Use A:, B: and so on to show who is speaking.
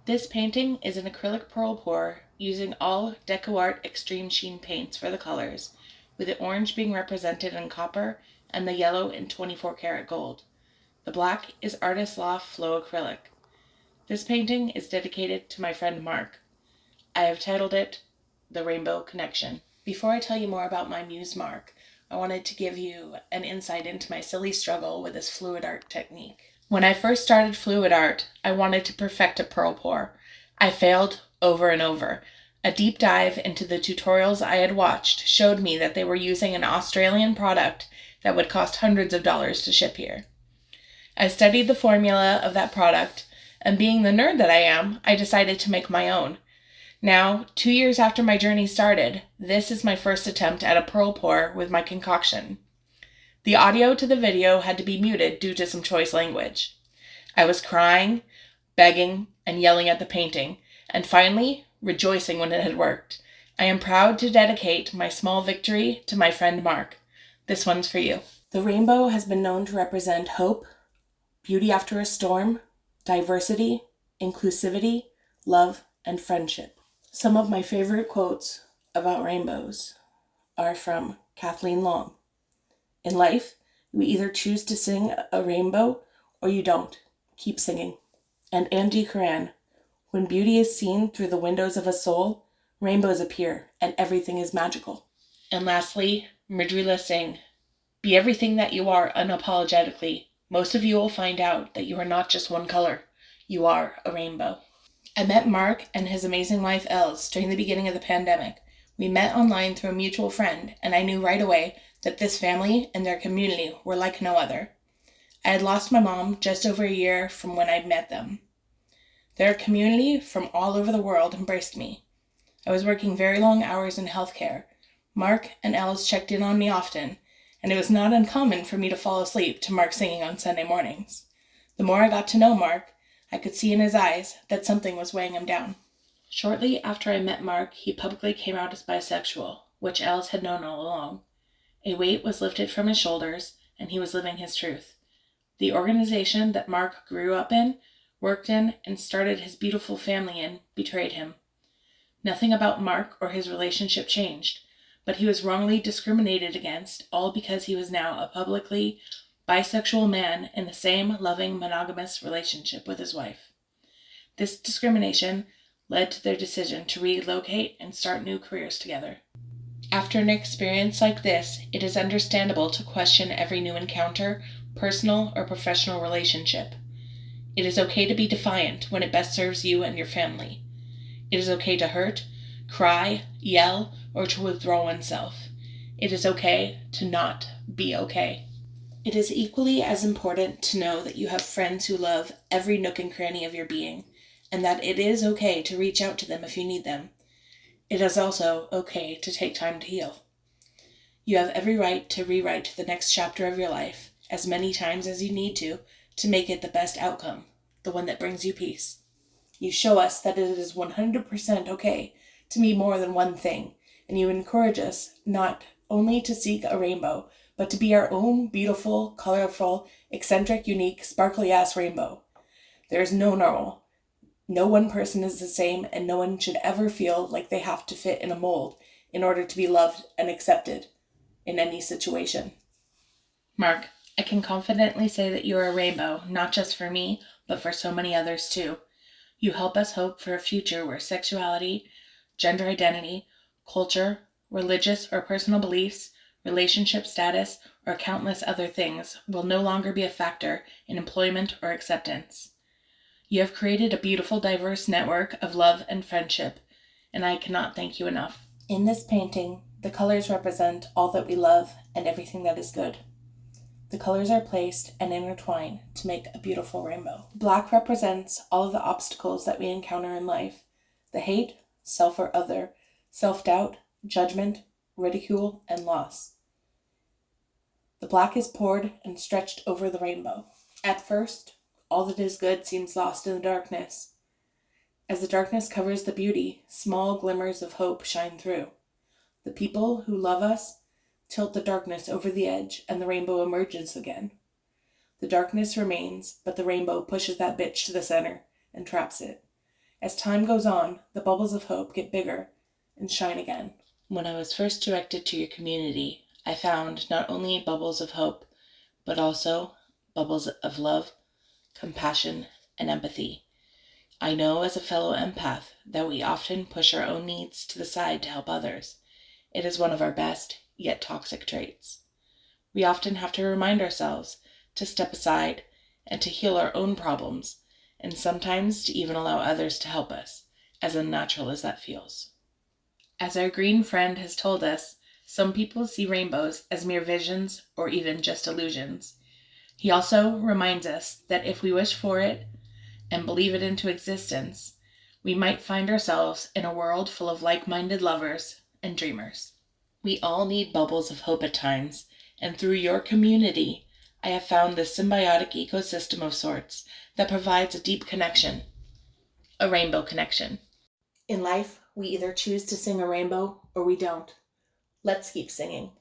A: This painting is an acrylic pearl pour using all DecoArt Extreme Sheen paints for the colors, with the orange being represented in copper and the yellow in 24 karat gold. The black is Artist Loft Flow Acrylic. This painting is dedicated to my friend Mark. I have titled it The Rainbow Connection. Before I tell you more about my muse Mark, I wanted to give you an insight into my silly struggle with this fluid art technique. When I first started fluid art, I wanted to perfect a pearl pour. I failed over and over. A deep dive into the tutorials I had watched showed me that they were using an Australian product that would cost hundreds of dollars to ship here. I studied the formula of that product, and being the nerd that I am, I decided to make my own. Now, 2 years after my journey started, this is my first attempt at a pearl pour with my concoction. The audio to the video had to be muted due to some choice language. I was crying, begging, and yelling at the painting, and finally, rejoicing when it had worked. I am proud to dedicate my small victory to my friend Mark. This one's for you. The rainbow has been known to represent hope, beauty after a storm, diversity, inclusivity, love, and friendship. Some of my favorite quotes about rainbows are from Kathleen Long. In life, you either choose to sing a rainbow or you don't. Keep singing. And Angie Coran, when beauty is seen through the windows of a soul, rainbows appear and everything is magical. And lastly, Mridula Singh, be everything that you are unapologetically. Most of you will find out that you are not just one color. You are a rainbow. I met Mark and his amazing wife Els during the beginning of the pandemic. We met online through a mutual friend, and I knew right away that this family and their community were like no other. I had lost my mom just over a year from when I met them. Their community from all over the world embraced me. I was working very long hours in healthcare. Mark and Els checked in on me often, and it was not uncommon for me to fall asleep to Mark singing on Sunday mornings. The more I got to know Mark, I could see in his eyes that something was weighing him down. Shortly after I met Mark, he publicly came out as bisexual, which Els had known all along. A weight was lifted from his shoulders, and he was living his truth. The organization that Mark grew up in, worked in, and started his beautiful family in betrayed him. Nothing about Mark or his relationship changed, but he was wrongly discriminated against, all because he was now a publicly bisexual man in the same loving monogamous relationship with his wife. This discrimination led to their decision to relocate and start new careers together. After an experience like this, it is understandable to question every new encounter, personal or professional relationship. It is okay to be defiant when it best serves you and your family. It is okay to hurt, cry, yell, or to withdraw oneself. It is okay to not be okay. It is equally as important to know that you have friends who love every nook and cranny of your being, and that it is okay to reach out to them if you need them. It is also okay to take time to heal. You have every right to rewrite the next chapter of your life as many times as you need to make it the best outcome, the one that brings you peace. You show us that it is 100% okay to be more than one thing, and you encourage us not only to seek a rainbow, but to be our own beautiful, colorful, eccentric, unique, sparkly-ass rainbow. There is no normal. No one person is the same, and no one should ever feel like they have to fit in a mold in order to be loved and accepted in any situation. Mark, I can confidently say that you are a rainbow, not just for me, but for so many others too. You help us hope for a future where sexuality, gender identity, culture, religious or personal beliefs, relationship status, or countless other things will no longer be a factor in employment or acceptance. You have created a beautiful, diverse network of love and friendship, and I cannot thank you enough. In this painting, the colors represent all that we love and everything that is good. The colors are placed and intertwine to make a beautiful rainbow. Black represents all of the obstacles that we encounter in life: the hate, self or other, self-doubt, judgment, ridicule, and loss. The black is poured and stretched over the rainbow. At first, all that is good seems lost in the darkness. As the darkness covers the beauty, small glimmers of hope shine through. The people who love us tilt the darkness over the edge, and the rainbow emerges again. The darkness remains, but the rainbow pushes that bitch to the center and traps it.
B: As time goes on, the bubbles of hope get bigger and shine again.
A: When I was first directed to your community, I found not only bubbles of hope, but also bubbles of love, compassion, and empathy. I know as a fellow empath that we often push our own needs to the side to help others. It is one of our best, yet toxic traits. We often have to remind ourselves to step aside and to heal our own problems, and sometimes to even allow others to help us, as unnatural as that feels. As our green friend has told us, some people see rainbows as mere visions or even just illusions. He also reminds us that if we wish for it and believe it into existence, we might find ourselves in a world full of like-minded lovers and dreamers. We all need bubbles of hope at times, and through your community, I have found this symbiotic ecosystem of sorts that provides a deep connection, a rainbow connection.
B: In life, we either choose to sing a rainbow or we don't. Let's keep singing.